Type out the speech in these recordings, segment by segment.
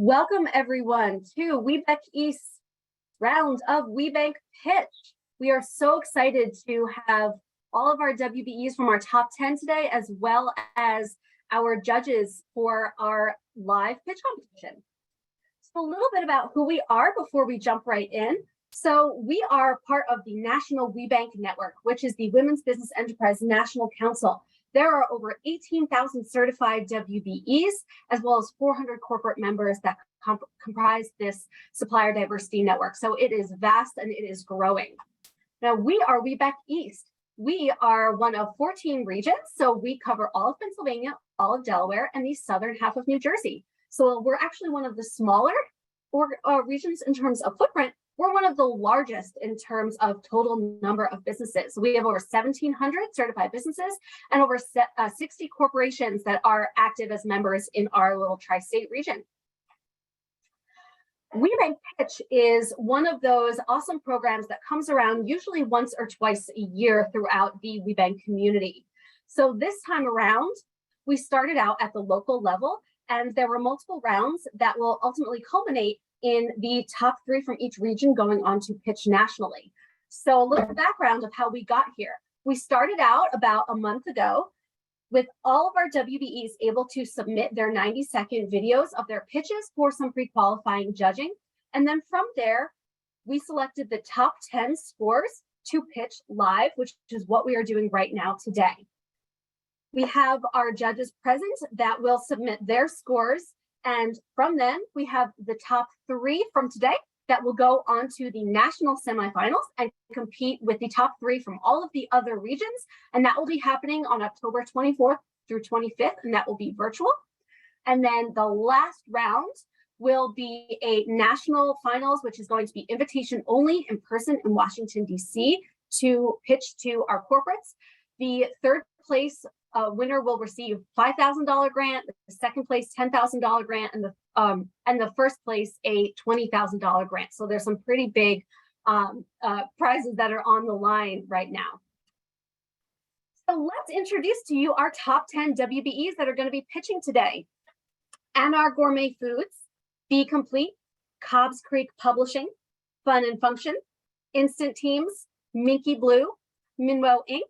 Welcome everyone to WBEC-East round of WBENCPitch. We are so excited to have all of our WBEs from our top 10 today, as well as our judges for our live pitch competition. So a little bit about who we are before we jump right in. So we are part of the National WBENC Network, which is the Women's Business Enterprise National Council. There are over 18,000 certified WBEs, as well as 400 corporate members that comprise this supplier diversity network. So it is vast and it is growing. Now we are WBEC-East. We are one of 14 regions. So we cover all of Pennsylvania, all of Delaware, and the southern half of New Jersey. So we're actually one of the smaller regions in terms of footprint. We're one of the largest in terms of total number of businesses. We have over 1,700 certified businesses and over 60 corporations that are active as members in our little tri-state region. WBENCPitch is one of those awesome programs that comes around usually once or twice a year throughout the WBENC community. So this time around, we started out at the local level, and there were multiple rounds that will ultimately culminate in the top 3 from each region going on to pitch nationally. So a little background of how we got here. We started out about a month ago with all of our WBEs able to submit their 90-second videos of their pitches for some pre-qualifying judging. And then from there, we selected the top 10 scores to pitch live, which is what we are doing right now today. We have our judges present that will submit their scores. And from then, we have the top 3 from today that will go on to the national semifinals and compete with the top 3 from all of the other regions. And that will be happening on October 24th through 25th, and that will be virtual. And then the last round will be a national finals, which is going to be invitation only in person in Washington, D.C. to pitch to our corporates. The third place winner will receive $5,000 grant, the second place $10,000 grant, and the first place a $20,000 grant. So there's some pretty big prizes that are on the line right now. So let's introduce to you our top 10 WBEs that are going to be pitching today. Anar Gourmet Foods, Be Complete, Cobb's Creek Publishing, Fun and Function, Instant Teams, Minky Blue, Minwo Inc.,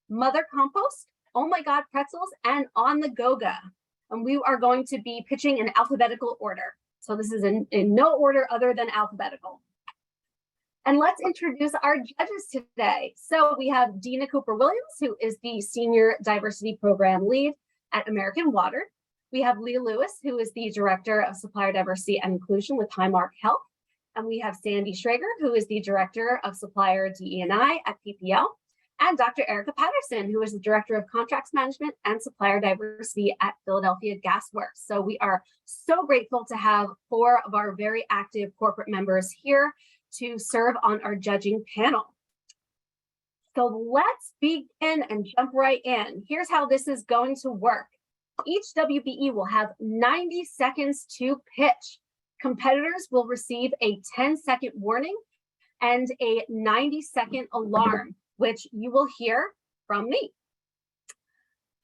Mother Compost, Omg Pretzels, and On the Goga. And we are going to be pitching in alphabetical order. So this is in no order other than alphabetical. And let's introduce our judges today. So we have Dina Cooper-Williams, who is the Senior Diversity Program Lead at American Water. We have Leah Lewis, who is the Director of Supplier Diversity and Inclusion with Highmark Health. And we have Sandy Schrager, who is the Director of Supplier DE&I at PPL. And Dr. Erica Patterson, who is the Director of Contracts Management and Supplier Diversity at Philadelphia Gas Works. So we are so grateful to have 4 of our very active corporate members here to serve on our judging panel. So let's begin and jump right in. Here's how this is going to work. Each WBE will have 90 seconds to pitch. Competitors will receive a 10-second warning and a 90-second alarm, which you will hear from me.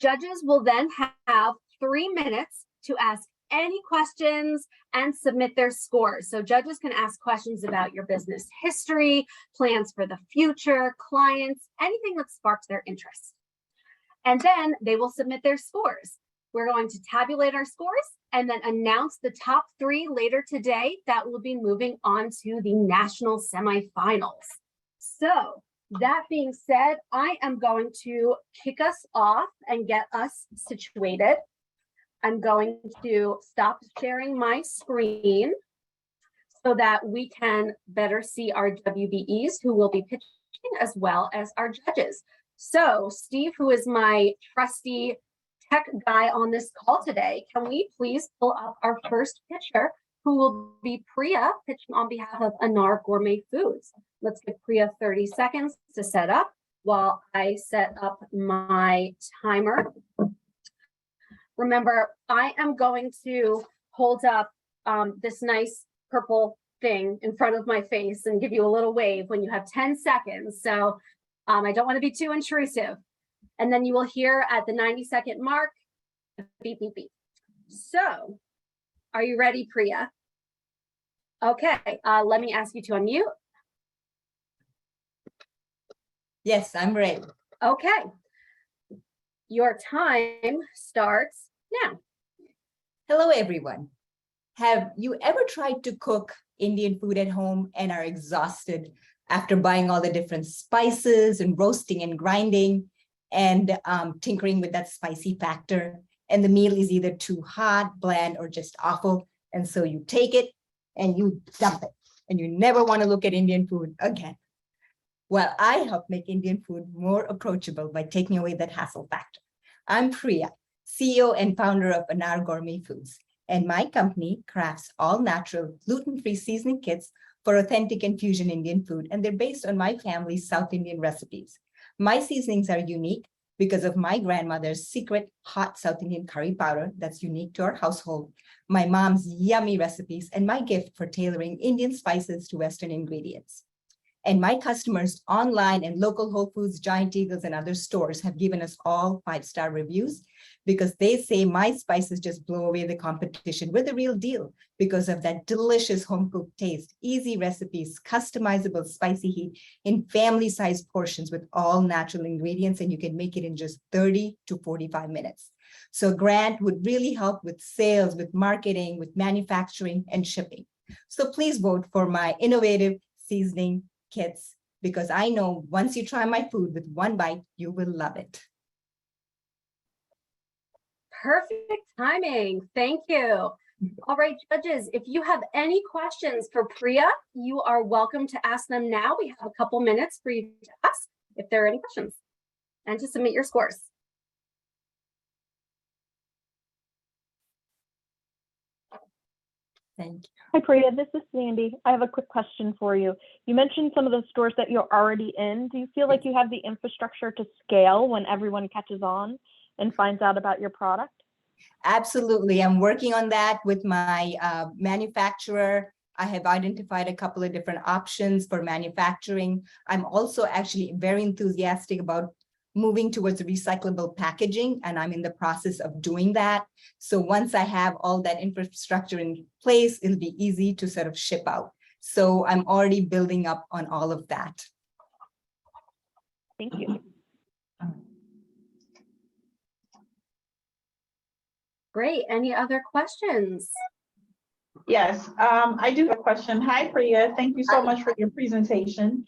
Judges will then have 3 minutes to ask any questions and submit their scores. So judges can ask questions about your business history, plans for the future, clients, anything that sparks their interest. And then they will submit their scores. We're going to tabulate our scores and then announce the top 3 later today that will be moving on to the national semifinals. So that being said, I am going to kick us off and get us situated. I'm going to stop sharing my screen so that we can better see our WBEs who will be pitching as well as our judges. So Steve, who is my trusty tech guy on this call today, can we please pull up our first pitcher, who will be Priya, pitching on behalf of Anar Gourmet Foods. Let's give Priya 30 seconds to set up while I set up my timer. Remember, I am going to hold up this nice purple thing in front of my face and give you a little wave when you have 10 seconds. So I don't want to be too intrusive. And then you will hear at the 90-second mark, beep, beep, beep. So are you ready, Priya? Okay, let me ask you to unmute. Yes, I'm ready. Okay, your time starts now. Hello, everyone. Have you ever tried to cook Indian food at home and are exhausted after buying all the different spices and roasting and grinding and tinkering with that spicy factor? And the meal is either too hot, bland, or just awful. And so you take it and you dump it, and you never want to look at Indian food again. Well, I help make Indian food more approachable by taking away that hassle factor. I'm Priya, CEO and founder of Anar Gourmet Foods, and my company crafts all-natural, gluten-free seasoning kits for authentic and fusion Indian food, and they're based on my family's South Indian recipes. My seasonings are unique because of my grandmother's secret hot South Indian curry powder that's unique to our household, my mom's yummy recipes, and my gift for tailoring Indian spices to Western ingredients. And my customers online and local Whole Foods, Giant Eagles, and other stores have given us all 5-star reviews because they say my spices just blow away the competition. We're the real deal because of that delicious home-cooked taste, easy recipes, customizable spicy heat in family-sized portions with all natural ingredients, and you can make it in just 30 to 45 minutes. So Grant would really help with sales, with marketing, with manufacturing, and shipping. So please vote for my innovative seasoning kits, because I know once you try my food with one bite, you will love it. Perfect timing. Thank you. All right, judges, if you have any questions for Priya, you are welcome to ask them now. We have a couple minutes for you to ask if there are any questions and to submit your scores. Thank you. Hi, Priya. This is Sandy. I have a quick question for you. You mentioned some of the stores that you're already in. Do you feel like you have the infrastructure to scale when everyone catches on and finds out about your product? Absolutely. I'm working on that with my manufacturer. I have identified a couple of different options for manufacturing. I'm also actually very enthusiastic about moving towards recyclable packaging, and I'm in the process of doing that. So once I have all that infrastructure in place, it'll be easy to sort of ship out. So I'm already building up on all of that. Thank you. Great. Any other questions? Yes, I do have a question. Hi, Priya. Thank you so much for your presentation.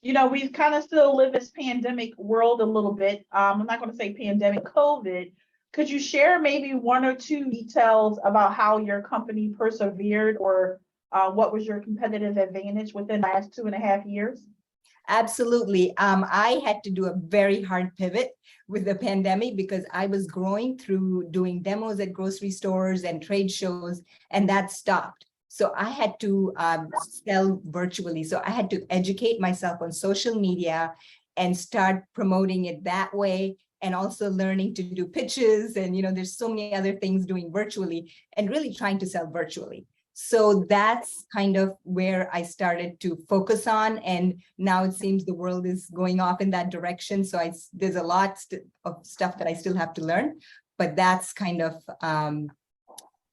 You know, we kind of still live this pandemic world a little bit. I'm not going to say pandemic COVID. Could you share maybe 1 or 2 details about how your company persevered, or what was your competitive advantage within the last 2.5 years? Absolutely. I had to do a very hard pivot with the pandemic because I was growing through doing demos at grocery stores and trade shows, and that stopped. So I had to sell virtually. So I had to educate myself on social media and start promoting it that way, and also learning to do pitches. And, you know, there's so many other things doing virtually and really trying to sell virtually. So that's kind of where I started to focus on. And now it seems the world is going off in that direction. So there's a lot of stuff that I still have to learn, but that's kind of,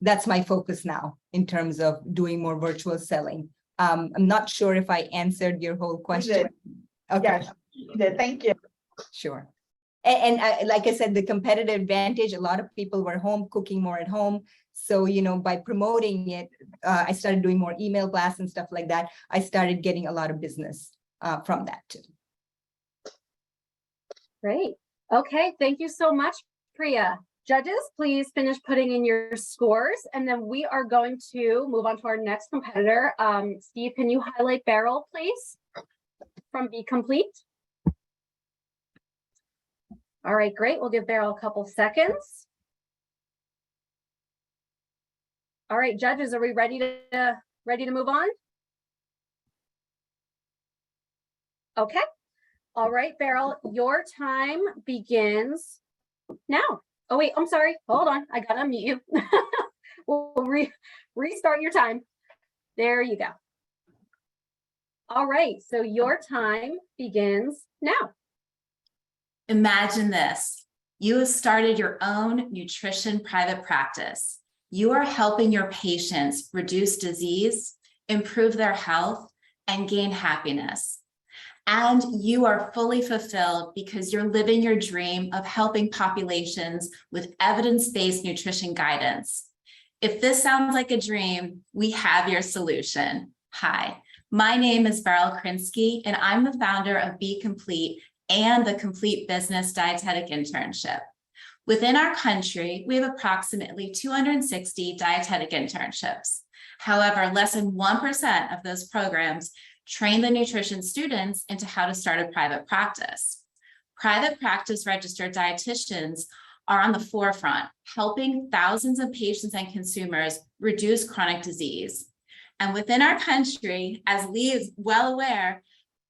that's my focus now in terms of doing more virtual selling. I'm not sure if I answered your whole question. Okay. Yes, you did. Thank you. Sure. And like I said, the competitive advantage, a lot of people were home cooking more at home. So, you know, by promoting it, I started doing more email blasts and stuff like that. I started getting a lot of business from that too. Great. Okay. Thank you so much, Priya. Judges, please finish putting in your scores, and then we are going to move on to our next competitor. Steve, can you highlight Beryl, please, from Be Complete? All right, great. We'll give Beryl a couple seconds. All right, judges, are we ready to move on? Okay. All right, Beryl, your time begins now. Oh, wait, I'm sorry. Hold on. I got to unmute you. We'll restart your time. There you go. All right, so your time begins now. Imagine this. You have started your own nutrition private practice. You are helping your patients reduce disease, improve their health, and gain happiness. And you are fully fulfilled because you're living your dream of helping populations with evidence-based nutrition guidance. If this sounds like a dream, we have your solution. Hi, my name is Beryl Krinsky, and I'm the founder of Be Complete and the Complete Business Dietetic Internship. Within our country, we have approximately 260 dietetic internships. However, less than 1% of those programs train the nutrition students into how to start a private practice. Private practice registered dietitians are on the forefront, helping thousands of patients and consumers reduce chronic disease. And within our country, as Lee is well aware,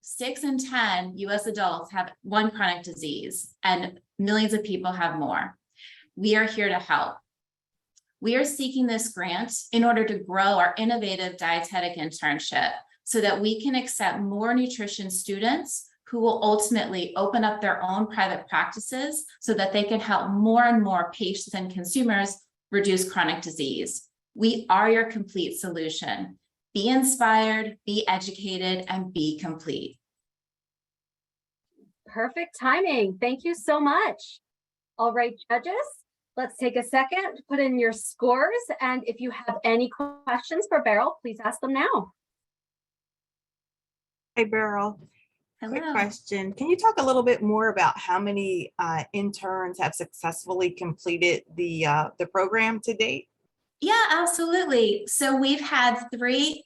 6 in 10 US adults have one chronic disease, and millions of people have more. We are here to help. We are seeking this grant in order to grow our innovative dietetic internship so that we can accept more nutrition students who will ultimately open up their own private practices so that they can help more and more patients and consumers reduce chronic disease. We are your complete solution. Be inspired, be educated, and be complete. Perfect timing. Thank you so much. All right, judges, let's take a second to put in your scores. And if you have any questions for Beryl, please ask them now. Hey, Beryl. Hello. Quick question. Can you talk a little bit more about how many interns have successfully completed the program to date? Yeah, absolutely. So we've had three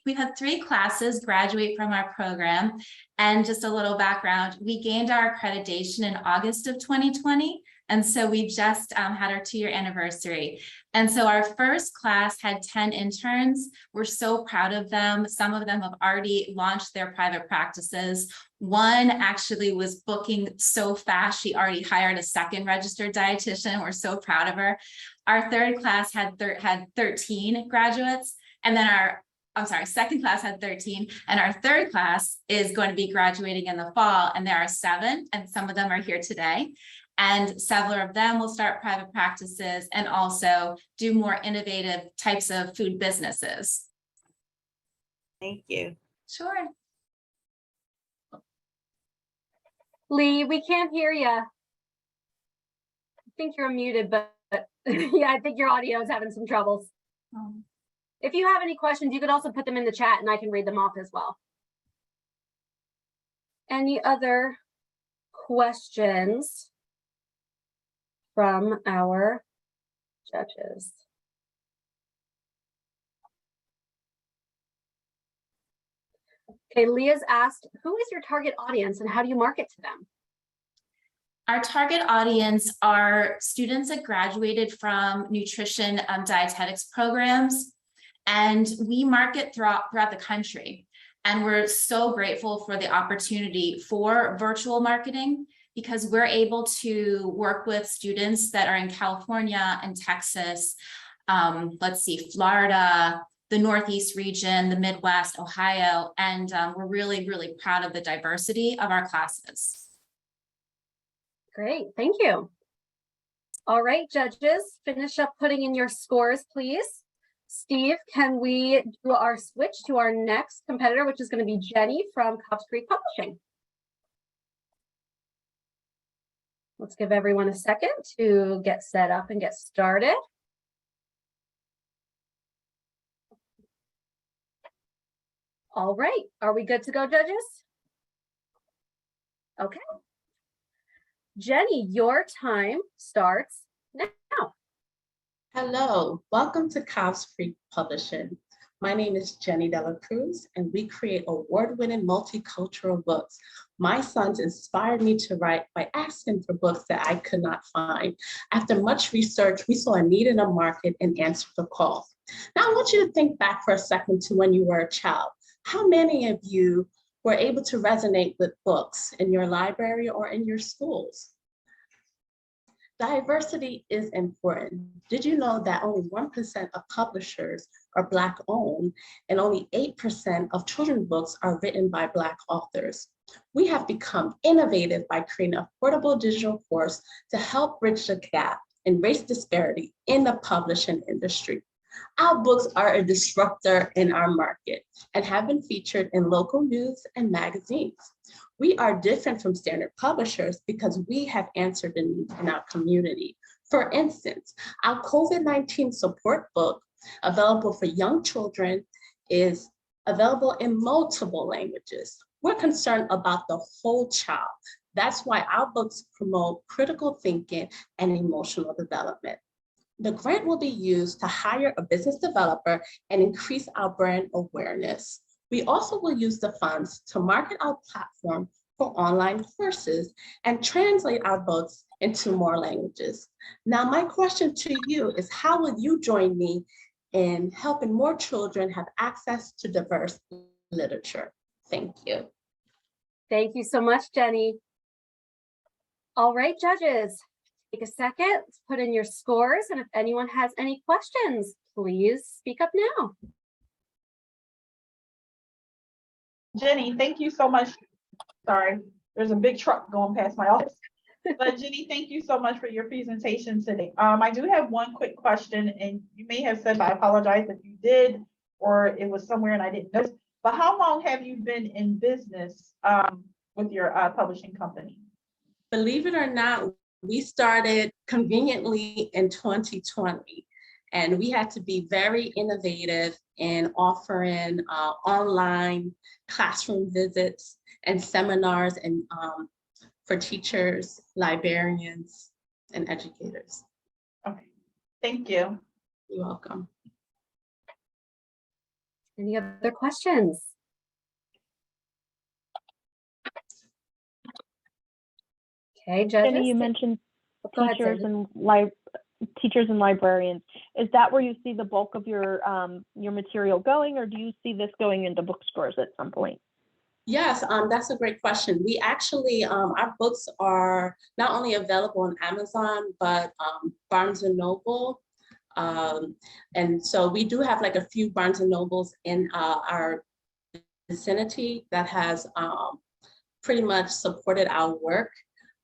classes graduate from our program. And just a little background, we gained our accreditation in August of 2020. And so we just had our 2-year anniversary. And so our first class had 10 interns. We're so proud of them. Some of them have already launched their private practices. One actually was booking so fast, she already hired a second registered dietitian. We're so proud of her. Our third class had 13 graduates. And then second class had 13. And our third class is going to be graduating in the fall. And there are 7, and some of them are here today. And several of them will start private practices and also do more innovative types of food businesses. Thank you. Sure. Lee, we can't hear you. I think you're muted, but yeah, I think your audio is having some troubles. If you have any questions, you could also put them in the chat and I can read them off as well. Any other questions from our judges? Okay, Leah's asked, who is your target audience and how do you market to them? Our target audience are students that graduated from nutrition dietetics programs, and we market throughout the country. And we're so grateful for the opportunity for virtual marketing because we're able to work with students that are in California and Texas, Florida, the Northeast region, the Midwest, Ohio, and we're really, really proud of the diversity of our classes. Great, thank you. All right, judges, finish up putting in your scores, please. Steve, can we do our switch to our next competitor, which is going to be Jenny from Cobbs Creek Publishing? Let's give everyone a second to get set up and get started. All right, are we good to go, judges? Okay. Jenny, your time starts now. Hello, welcome to Cobbs Creek Publishing. My name is Jenny Dela Cruz, and we create award-winning multicultural books. My sons inspired me to write by asking for books that I could not find. After much research, we saw a need in the market and answered the call. Now I want you to think back for a second to when you were a child. How many of you were able to resonate with books in your library or in your schools? Diversity is important. Did you know that only 1% of publishers are Black owned and only 8% of children's books are written by Black authors? We have become innovative by creating a portable digital course to help bridge the gap in race disparity in the publishing industry. Our books are a disruptor in our market and have been featured in local news and magazines. We are different from standard publishers because we have answered the needs in our community. For instance, our COVID-19 support book, available for young children, is available in multiple languages. We're concerned about the whole child. That's why our books promote critical thinking and emotional development. The grant will be used to hire a business developer and increase our brand awareness. We also will use the funds to market our platform for online courses and translate our books into more languages. Now, my question to you is, how will you join me in helping more children have access to diverse literature? Thank you. Thank you so much, Jenny. All right, judges, take a second, put in your scores, and if anyone has any questions, please speak up now. Jenny, thank you so much. Sorry, there's a big truck going past my office. But Jenny, thank you so much for your presentation today. I do have one quick question, and you may have said, I apologize if you did, or it was somewhere and I didn't know. But how long have you been in business with your publishing company? Believe it or not, we started conveniently in 2020, and we had to be very innovative in offering online classroom visits and seminars and for teachers, librarians, and educators. Okay, thank you. You're welcome. Any other questions? Okay, judges. Jenny, you mentioned Go ahead, teachers Sandy. and teachers and librarians. Is that where you see the bulk of your material going, or do you see this going into bookstores at some point? Yes, that's a great question. We actually, our books are not only available on Amazon, but Barnes and Noble. And so we do have like a few Barnes and Nobles in our vicinity that has pretty much supported our work.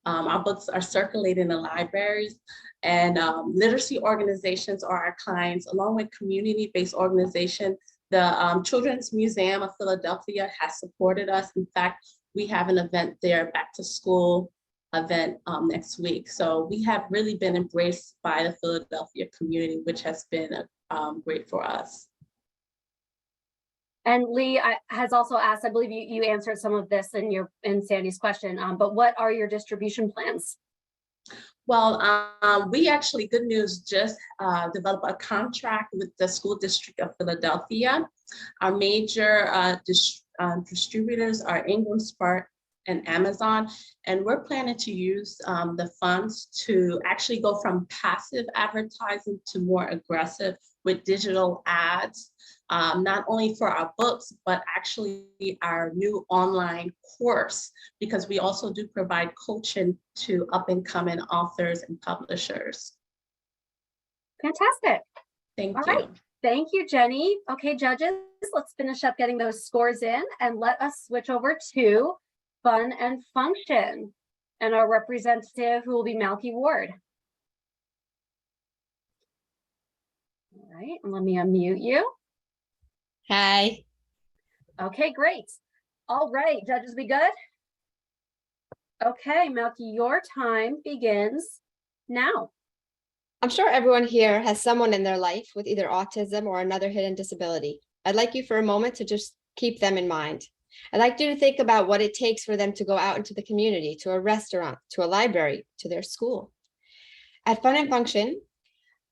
Our books are circulated in the libraries, and literacy organizations are our clients, along with community-based organizations. The Children's Museum of Philadelphia has supported us. In fact, we have an event there, back to school event next week. So we have really been embraced by the Philadelphia community, which has been great for us. And Lee has also asked, I believe you answered some of this in Sandy's question, but what are your distribution plans? Well, we actually, good news, just developed a contract with the School District of Philadelphia. Our major distributors are Ingram Spark and Amazon, and we're planning to use the funds to actually go from passive advertising to more aggressive with digital ads, not only for our books, but actually our new online course, because we also do provide coaching to up-and-coming authors and publishers. Fantastic. Thank All you. right. Thank you, Jenny. Okay, judges, let's finish up getting those scores in and let us switch over to Fun and Function and our representative, who will be Malky Ward. All right, and let me unmute you. Hi. Okay, great. All right, judges, we good? Okay, Malky, your time begins now. I'm sure everyone here has someone in their life with either autism or another hidden disability. I'd like you for a moment to just keep them in mind. I'd like you to think about what it takes for them to go out into the community, to a restaurant, to a library, to their school. At Fun and Function,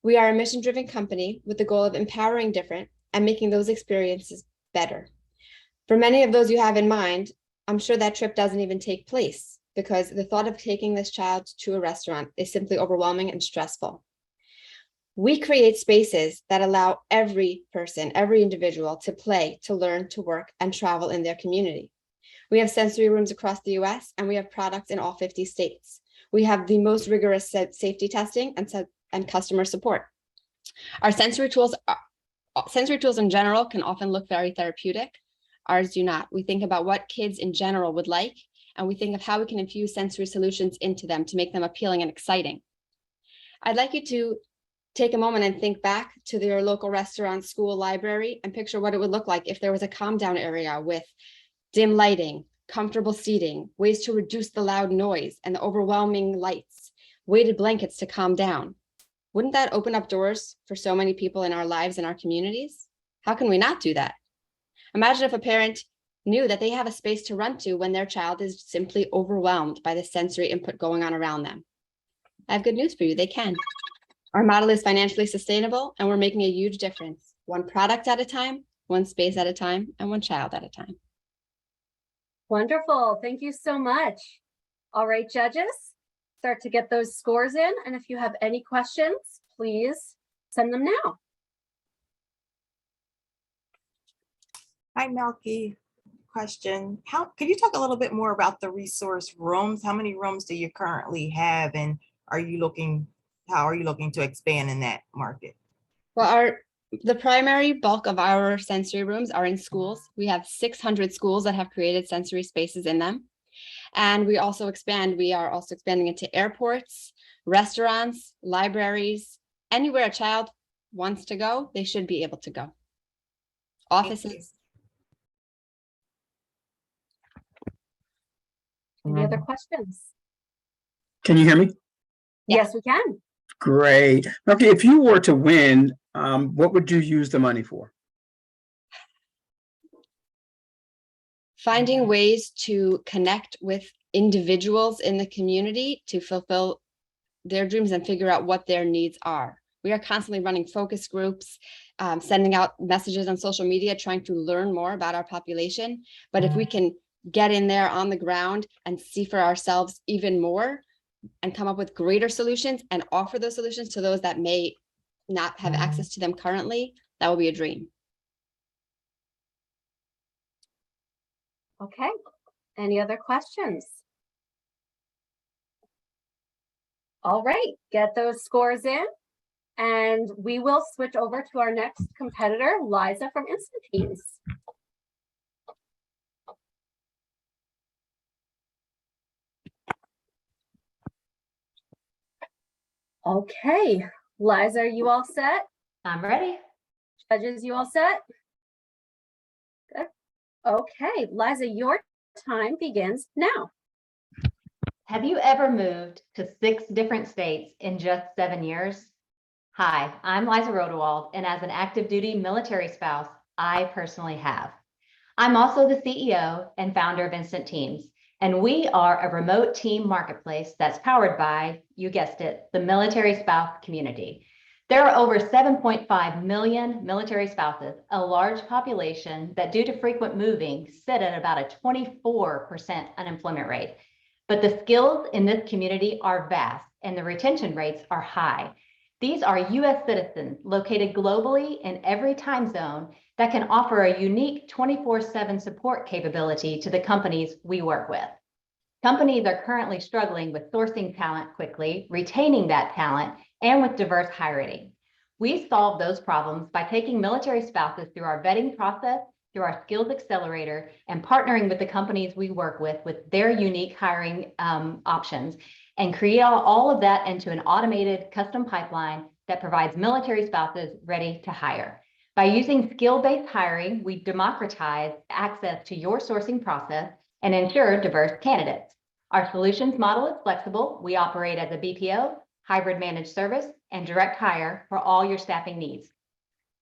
we are a mission-driven company with the goal of empowering different and making those experiences better. For many of those you have in mind, I'm sure that trip doesn't even take place because the thought of taking this child to a restaurant is simply overwhelming and stressful. We create spaces that allow every person, every individual to play, to learn, to work, and travel in their community. We have sensory rooms across the US, and we have products in all 50 states. We have the most rigorous safety testing and customer support. Our sensory tools in general can often look very therapeutic. Ours do not. We think about what kids in general would like, and we think of how we can infuse sensory solutions into them to make them appealing and exciting. I'd like you to take a moment and think back to your local restaurant, school, library, and picture what it would look like if there was a calm down area with dim lighting, comfortable seating, ways to reduce the loud noise and the overwhelming lights, weighted blankets to calm down. Wouldn't that open up doors for so many people in our lives and our communities? How can we not do that? Imagine if a parent knew that they have a space to run to when their child is simply overwhelmed by the sensory input going on around them. I have good news for you, they can. Our model is financially sustainable and we're making a huge difference, one product at a time, one space at a time, and one child at a time. Wonderful. Thank you so much. All right, judges, start to get those scores in. And if you have any questions, please send them now. Hi, Melky. Question. Could you talk a little bit more about the resource rooms? How many rooms do you currently have, and how are you looking to expand in that market? Well, the primary bulk of our sensory rooms are in schools. We have 600 schools that have created sensory spaces in them. And we are also expanding into airports, restaurants, libraries, anywhere a child wants to go, they should be able to go. Offices. Any other questions? Can you hear me? Yes, we can. Great. Okay, if you were to win, what would you use the money for? Finding ways to connect with individuals in the community to fulfill their dreams and figure out what their needs are. We are constantly running focus groups, sending out messages on social media, trying to learn more about our population. But if we can get in there on the ground and see for ourselves even more and come up with greater solutions and offer those solutions to those that may not have access to them currently, that will be a dream. Okay. Any other questions? All right, get those scores in. And we will switch over to our next competitor, Liza from Instant Teams. Okay, Liza, are you all set? I'm ready. Judges, you all set? Good. Okay, Liza, your time begins now. Have you ever moved to 6 different states in just 7 years? Hi, I'm Liza Rodewald, and as an active duty military spouse, I personally have. I'm also the CEO and founder of Instant Teams, and we are a remote team marketplace that's powered by, you guessed it, the military spouse community. There are over 7.5 million military spouses, a large population that due to frequent moving sit at about a 24% unemployment rate. But the skills in this community are vast and the retention rates are high. These are US citizens located globally in every time zone that can offer a unique 24/7 support capability to the companies we work with. Companies are currently struggling with sourcing talent quickly, retaining that talent, and with diverse hiring. We solve those problems by taking military spouses through our vetting process, through our skills accelerator, and partnering with the companies we work with their unique hiring options, and create all of that into an automated custom pipeline that provides military spouses ready to hire. By using skill-based hiring, we democratize access to your sourcing process and ensure diverse candidates. Our solutions model is flexible. We operate as a BPO, hybrid managed service, and direct hire for all your staffing needs.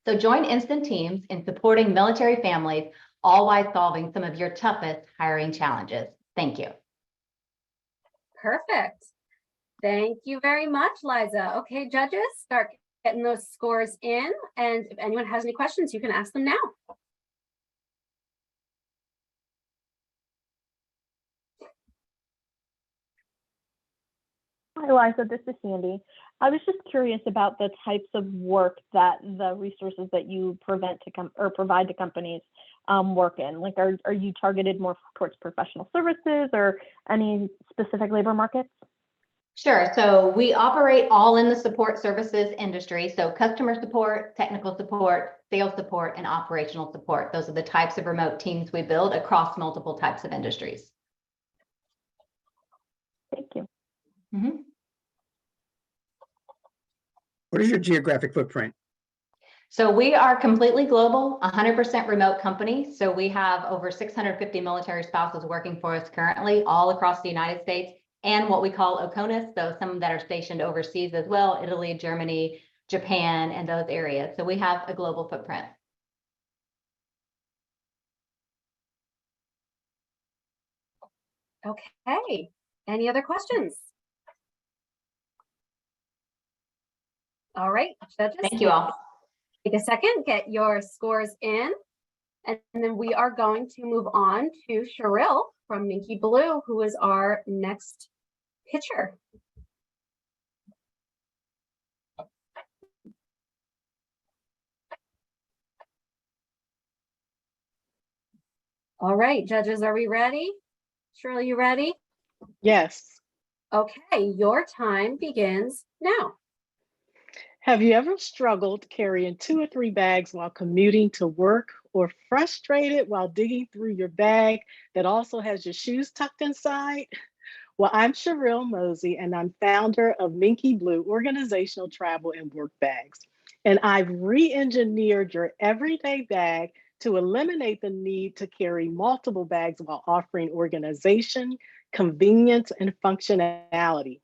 So join Instant Teams in supporting military families, all while solving some of your toughest hiring challenges. Thank you. Perfect. Thank you very much, Liza. Okay, judges, start getting those scores in. And if anyone has any questions, you can ask them now. Hi, Liza, this is Sandy. I was just curious about the types of work that the resources that you provide to companies work in. Like, are you targeted more towards professional services or any specific labor markets? Sure. So we operate all in the support services industry. So customer support, technical support, sales support, and operational support. Those are the types of remote teams we build across multiple types of industries. Thank you. Mm-hmm. What is your geographic footprint? So we are completely global, 100% remote company. So we have over 650 military spouses working for us currently all across the United States and what we call OCONUS. So some that are stationed overseas as well, Italy, Germany, Japan, and those areas. So we have a global footprint. Okay, any other questions? All right, judges. Thank you all. Take a second, get your scores in, and then we are going to move on to Cheryl from Minky Blue, who is our next pitcher. All right, judges, are we ready? Cheryl, you ready? Yes. Okay, your time begins now. Have you ever struggled carrying 2 or 3 bags while commuting to work, or frustrated while digging through your bag that also has your shoes tucked inside? Well, I'm Cheryl Mosey, and I'm founder of Minky Blue Organizational Travel and Work Bags. And I've re-engineered your everyday bag to eliminate the need to carry multiple bags while offering organization, convenience, and functionality.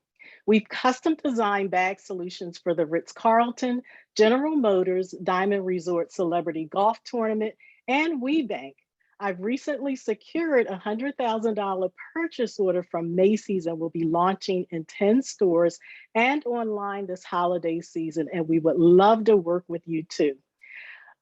We've custom designed bag solutions for the Ritz-Carlton, General Motors, Diamond Resort Celebrity Golf Tournament, and WeBank. I've recently secured a $100,000 purchase order from Macy's and will be launching in 10 stores and online this holiday season, and we would love to work with you too.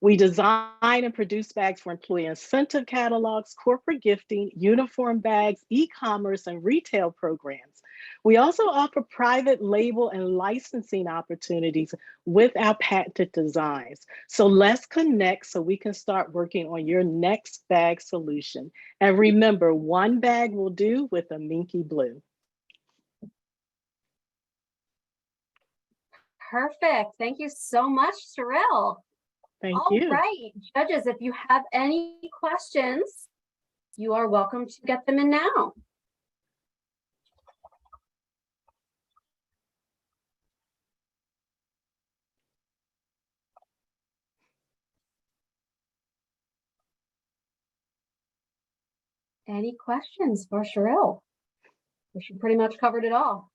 We design and produce bags for employee incentive catalogs, corporate gifting, uniform bags, e-commerce, and retail programs. We also offer private label and licensing opportunities with our patented designs. So let's connect so we can start working on your next bag solution. And remember, one bag will do with a Minky Blue. Perfect. Thank you so much, Cheryl. Thank All you. right, judges, if you have any questions, you are welcome to get them in now. Any questions for Cheryl? She pretty much covered it all.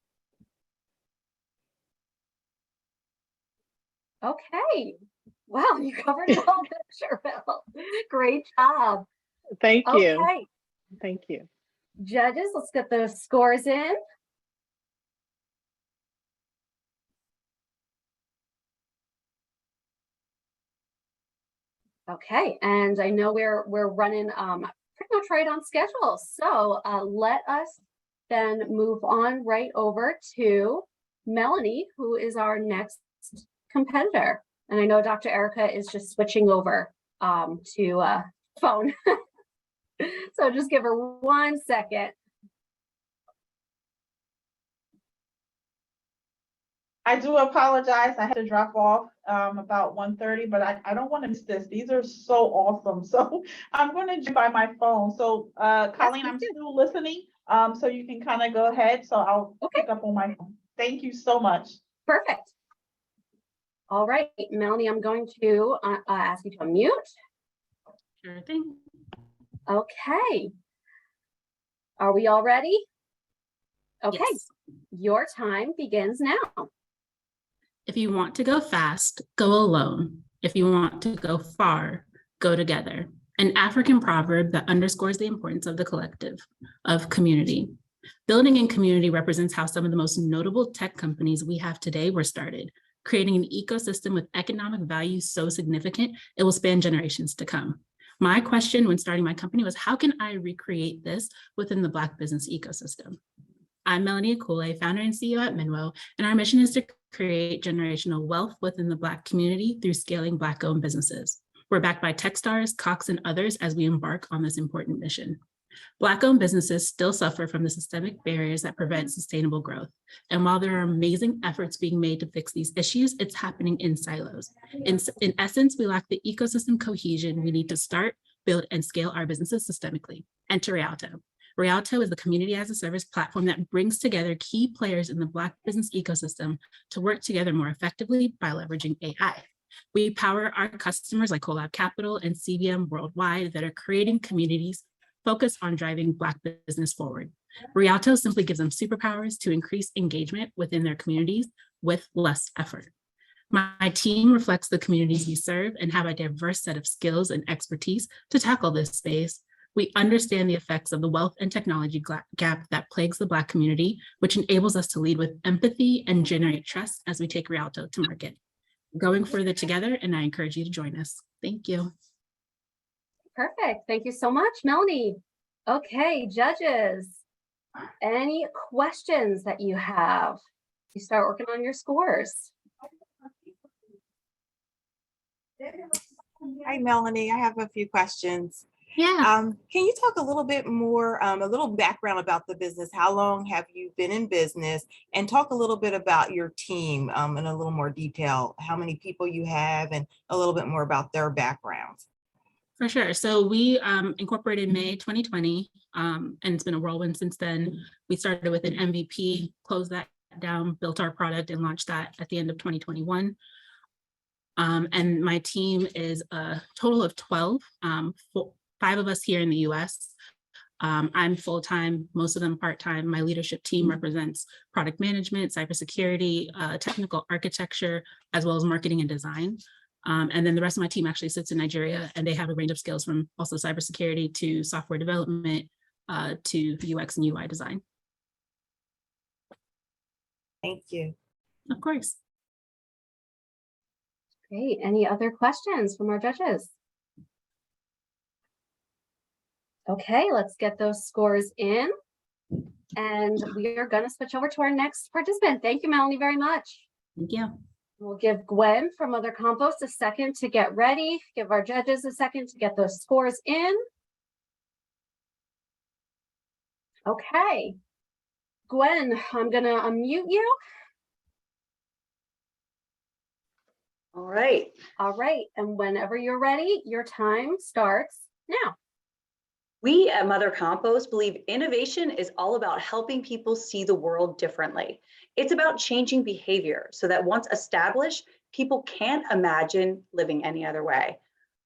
Okay. Wow, you covered it all, Cheryl. Great job. Thank you. Okay. Thank you. Judges, let's get those scores in. Okay, and I know we're running pretty much right on schedule. So let us then move on right over to Melanie, who is our next competitor. And I know Dr. Erica is just switching over to phone. So just give her 1 second. I do apologize. I had to drop off about 1:30, but I don't want to miss this. These are so awesome. So I'm going to do by my phone. So Colleen, I'm still listening. So you can kind of go ahead. So I'll pick up on my phone. Thank you so much. Perfect. All right, Melanie, I'm going to ask you to unmute. Sure thing. Okay. Are we all ready? Okay, Yes. Your time begins now. If you want to go fast, go alone. If you want to go far, go together. An African proverb that underscores the importance of the collective, of community. Building in community represents how some of the most notable tech companies we have today were started, creating an ecosystem with economic value so significant it will span generations to come. My question when starting my company was, how can I recreate this within the Black business ecosystem? I'm Melanie Akule, founder and CEO at Minwo, and our mission is to create generational wealth within the Black community through scaling Black-owned businesses. We're backed by Techstars, Cox, and others as we embark on this important mission. Black-owned businesses still suffer from the systemic barriers that prevent sustainable growth. And while there are amazing efforts being made to fix these issues, it's happening in silos. In essence, we lack the ecosystem cohesion we need to start, build, and scale our businesses systemically. Enter Rialto. Rialto is the community as a service platform that brings together key players in the Black business ecosystem to work together more effectively by leveraging AI. We power our customers like Collab Capital and CVM Worldwide that are creating communities focused on driving Black business forward. Rialto simply gives them superpowers to increase engagement within their communities with less effort. My team reflects the communities we serve and have a diverse set of skills and expertise to tackle this space. We understand the effects of the wealth and technology gap that plagues the Black community, which enables us to lead with empathy and generate trust as we take Rialto to market. We're going further together, and I encourage you to join us. Thank you. Perfect. Thank you so much, Melanie. Okay, judges, any questions that you have? You start working on your scores. Hi, Melanie. I have a few questions. Yeah. Can you talk a little bit more, a little background about the business? How long have you been in business? And talk a little bit about your team in a little more detail, how many people you have and a little bit more about their backgrounds. For sure. So we incorporated May 2020, and it's been a whirlwind since then. We started with an MVP, closed that down, built our product, and launched that at the end of 2021. And my team is a total of 12, 5 of us here in the US. I'm full-time, most of them part-time. My leadership team represents product management, cybersecurity, technical architecture, as well as marketing and design. And then the rest of my team actually sits in Nigeria, and they have a range of skills from also cybersecurity to software development to UX and UI design. Thank you. Of course. Great. Any other questions from our judges? Okay, let's get those scores in. And we are going to switch over to our next participant. Thank you, Melanie, very much. Thank you. We'll give Gwen from Mother Compost a second to get ready. Give our judges a second to get those scores in. Okay. Gwen, I'm going to unmute you. All right. All right. And whenever you're ready, your time starts now. We at Mother Compost believe innovation is all about helping people see the world differently. It's about changing behavior so that once established, people can't imagine living any other way.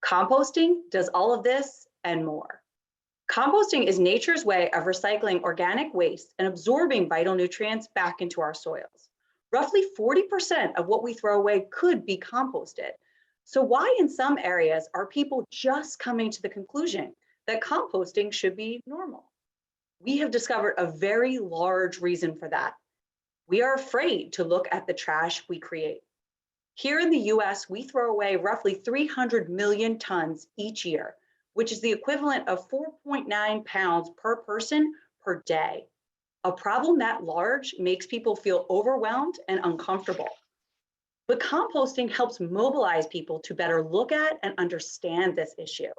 Composting does all of this and more. Composting is nature's way of recycling organic waste and absorbing vital nutrients back into our soils. Roughly 40% of what we throw away could be composted. So why in some areas are people just coming to the conclusion that composting should be normal? We have discovered a very large reason for that. We are afraid to look at the trash we create. Here in the US, we throw away roughly 300 million tons each year, which is the equivalent of 4.9 pounds per person per day. A problem that large makes people feel overwhelmed and uncomfortable. But composting helps mobilize people to better look at and understand this issue.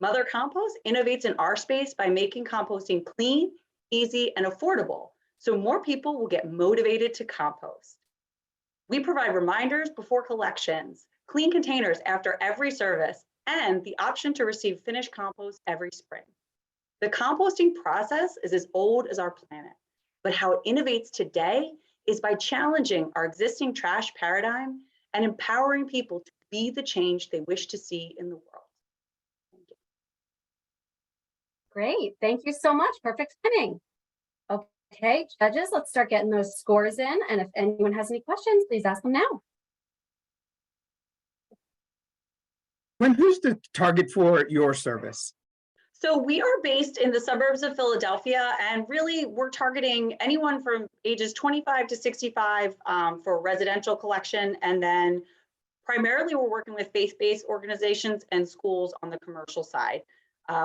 Mother Compost innovates in our space by making composting clean, easy, and affordable, so more people will get motivated to compost. We provide reminders before collections, clean containers after every service, and the option to receive finished compost every spring. The composting process is as old as our planet, but how it innovates today is by challenging our existing trash paradigm and empowering people to be the change they wish to see in the world. Great. Thank you so much. Perfect timing. Okay, judges, let's start getting those scores in. And if anyone has any questions, please ask them now. Who's the target for your service? So we are based in the suburbs of Philadelphia, and really we're targeting anyone from ages 25 to 65 for residential collection. And then primarily we're working with faith-based organizations and schools on the commercial side.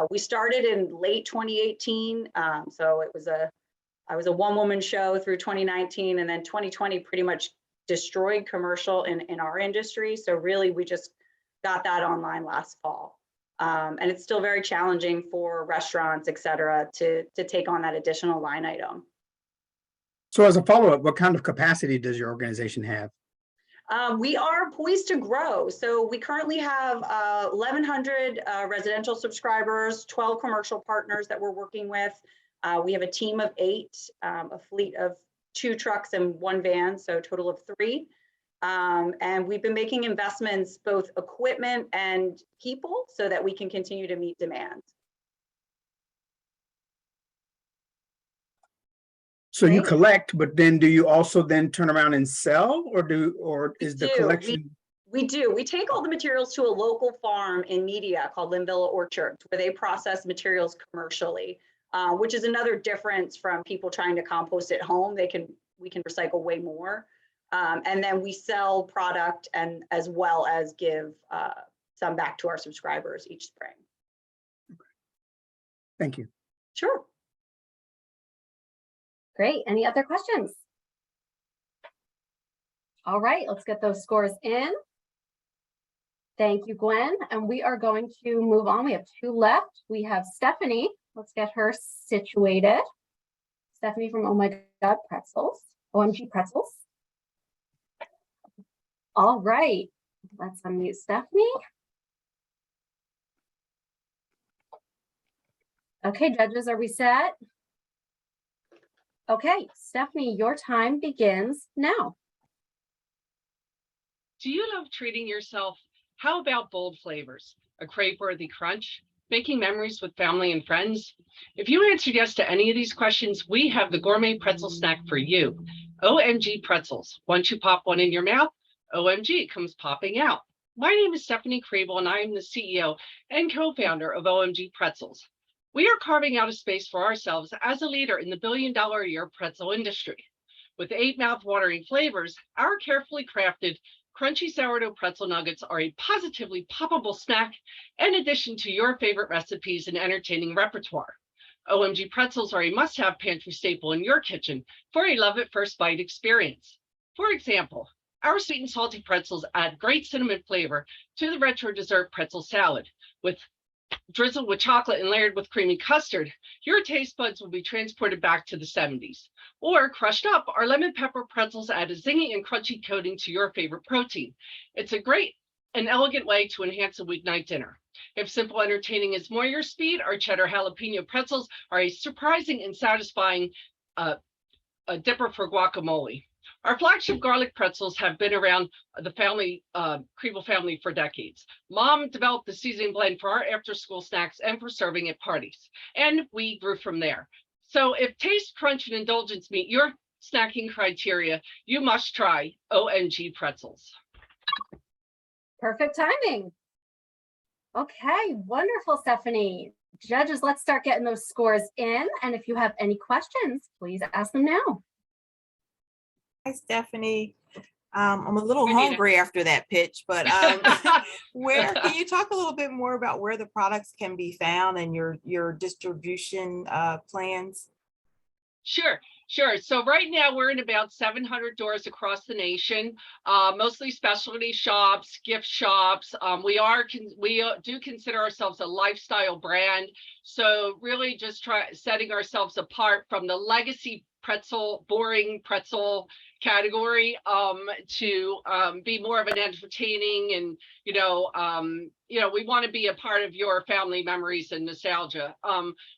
We started in late 2018, so I was a one-woman show through 2019, and then 2020 pretty much destroyed commercial in our industry. So really we just got that online last fall. And it's still very challenging for restaurants, et cetera, to take on that additional line item. So as a follow-up, what kind of capacity does your organization have? We are poised to grow. So we currently have 1,100 residential subscribers, 12 commercial partners that we're working with. We have a team of 8, a fleet of 2 trucks and 1 van, so a total of 3. And we've been making investments, both equipment and people, so that we can continue to meet demand. So you Great. collect, but then do you also then turn around and sell, or is the collection? We do. We take all the materials to a local farm in Media called Linvilla Orchards, where they process materials commercially, which is another difference from people trying to compost at home. We can recycle way more. And then we sell product, and as well as give some back to our subscribers each spring. Thank you. Sure. Great. Any other questions? All right, let's get those scores in. Thank you, Gwen. And we are going to move on. We have 2 left. We have Stephanie. Let's get her situated. Stephanie from Omg Pretzels, OMG Pretzels. All right, let's unmute Stephanie. Okay, judges, are we set? Okay, Stephanie, your time begins now. Do you love treating yourself? How about bold flavors? A crave-worthy crunch? Making memories with family and friends? If you answered yes to any of these questions, we have the gourmet pretzel snack for you. OMG Pretzels. Once you pop one in your mouth, OMG comes popping out. My name is Stephanie Crable, and I am the CEO and co-founder of OMG Pretzels. We are carving out a space for ourselves as a leader in the billion-dollar-a-year pretzel industry. With 8 mouth-watering flavors, our carefully crafted crunchy sourdough pretzel nuggets are a positively poppable snack in addition to your favorite recipes and entertaining repertoire. OMG Pretzels are a must-have pantry staple in your kitchen for a love-at-first-bite experience. For example, our sweet and salty pretzels add great cinnamon flavor to the retro dessert pretzel salad. With drizzled with chocolate and layered with creamy custard, your taste buds will be transported back to the 70s. Or crushed up, our lemon pepper pretzels add a zingy and crunchy coating to your favorite protein. It's a great and elegant way to enhance a weeknight dinner. If simple entertaining is more your speed, our cheddar jalapeno pretzels are a surprising and satisfying a dipper for guacamole. Our flagship garlic pretzels have been around the Crable family for decades. Mom developed the seasoning blend for our after-school snacks and for serving at parties, and we grew from there. So if taste, crunch, and indulgence meet your snacking criteria, you must try OMG Pretzels. Perfect timing. Okay, wonderful, Stephanie. Judges, let's start getting those scores in. And if you have any questions, please ask them now. Hi, Stephanie. I'm a little hungry after that pitch, but where can you talk a little bit more about where the products can be found and your distribution plans? Sure. So right now we're in about 700 doors across the nation, mostly specialty shops, gift shops. We do consider ourselves a lifestyle brand. So really just setting ourselves apart from the legacy boring pretzel category to be more of an entertaining and we want to be a part of your family memories and nostalgia.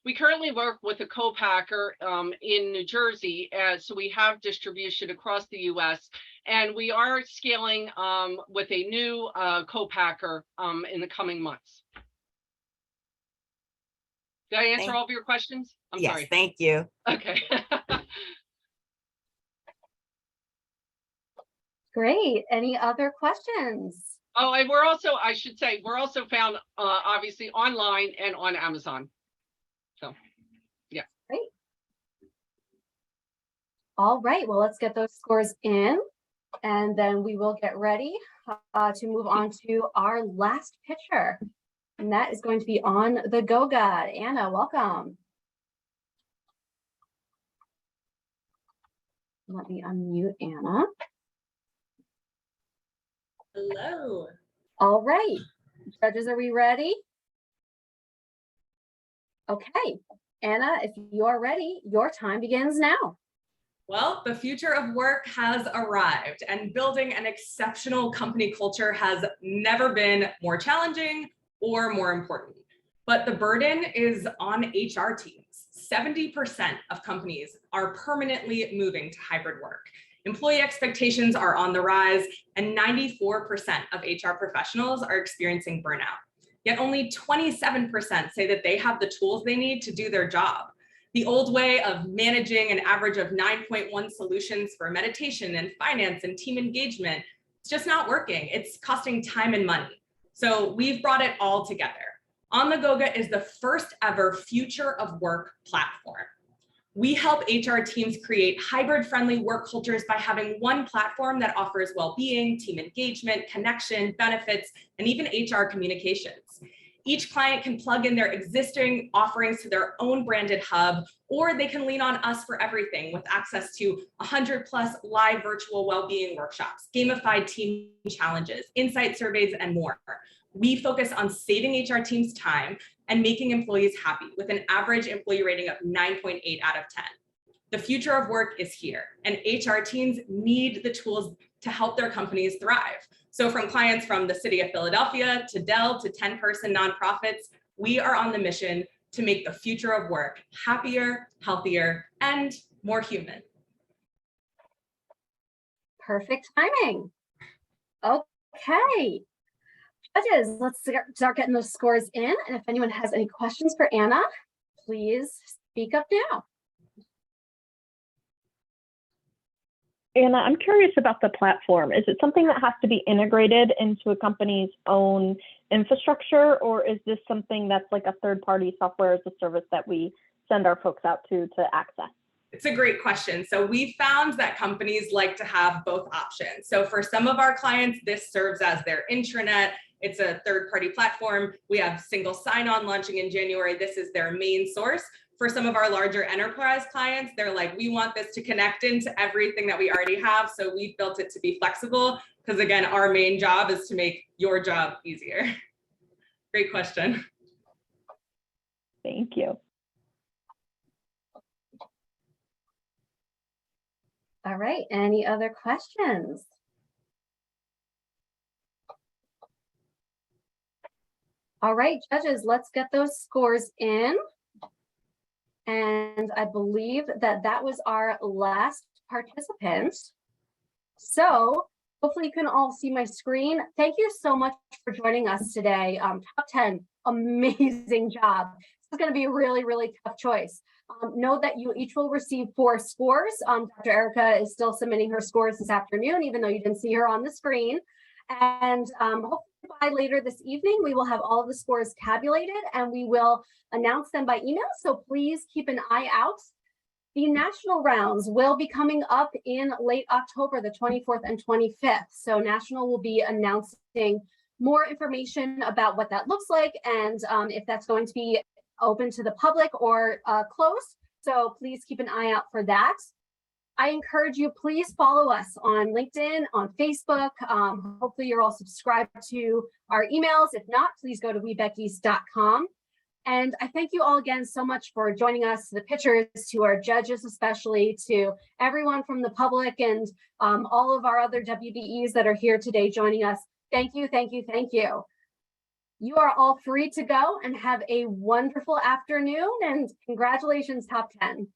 We currently work with a co-packer in New Jersey, so we have distribution across the US, and we are scaling with a new co-packer in the coming months. Did I answer all of your questions? I'm yes, sorry. Thank you. Okay. Great. Any other questions? Oh, and I should say, we're also found obviously online and on Amazon. So, yeah. Great. All right, well, let's get those scores in, and then we will get ready to move on to our last pitcher. And that is going to be On the Go God. Anna, welcome. Let me unmute Anna. Hello. All right, judges, are we ready? Okay, Anna, if you are ready, your time begins now. Well, the future of work has arrived, and building an exceptional company culture has never been more challenging or more important. But the burden is on HR teams. 70% of companies are permanently moving to hybrid work. Employee expectations are on the rise, and 94% of HR professionals are experiencing burnout. Yet only 27% say that they have the tools they need to do their job. The old way of managing an average of 9.1 solutions for meditation and finance and team engagement, it's just not working. It's costing time and money. So we've brought it all together. On the Goga is the first ever future of work platform. We help HR teams create hybrid-friendly work cultures by having one platform that offers well-being, team engagement, connection, benefits, and even HR communications. Each client can plug in their existing offerings to their own branded hub, or they can lean on us for everything with access to 100+ live virtual well-being workshops, gamified team challenges, insight surveys, and more. We focus on saving HR teams time and making employees happy with an average employee rating of 9.8 out of 10. The future of work is here, and HR teams need the tools to help their companies thrive. So from clients from the city of Philadelphia to Dell to 10-person nonprofits, we are on the mission to make the future of work happier, healthier, and more human. Perfect timing. Okay. Judges, let's start getting those scores in. And if anyone has any questions for Anna, please speak up now. Anna, I'm curious about the platform. Is it something that has to be integrated into a company's own infrastructure, or is this something that's like a third-party software as a service that we send our folks out to access? It's a great question. So we found that companies like to have both options. So for some of our clients, this serves as their intranet. It's a third-party platform. We have single sign-on launching in January. This is their main source. For some of our larger enterprise clients, they're like, we want this to connect into everything that we already have. So we've built it to be flexible because, again, our main job is to make your job easier. Great question. Thank you. All right, any other questions? All right, judges, let's get those scores in. And I believe that that was our last participant. So hopefully you can all see my screen. Thank you so much for joining us today. Top 10, amazing job. This is going to be a really, really tough choice. Know that you each will receive 4 scores. Dr. Erica is still submitting her scores this afternoon, even though you didn't see her on the screen. And hopefully by later this evening, we will have all of the scores tabulated and we will announce them by email. So please keep an eye out. The national rounds will be coming up in late October, the 24th and 25th. So national will be announcing more information about what that looks like and if that's going to be open to the public or closed. So please keep an eye out for that. I encourage you, please follow us on LinkedIn, on Facebook. Hopefully you're all subscribed to our emails. If not, please go to WBEC-East.com. And I thank you all again so much for joining us, to the pitchers, to our judges, especially to everyone from the public and all of our other WBEs that are here today joining us. Thank you, thank you, thank you. You are all free to go and have a wonderful afternoon, and congratulations, Top 10.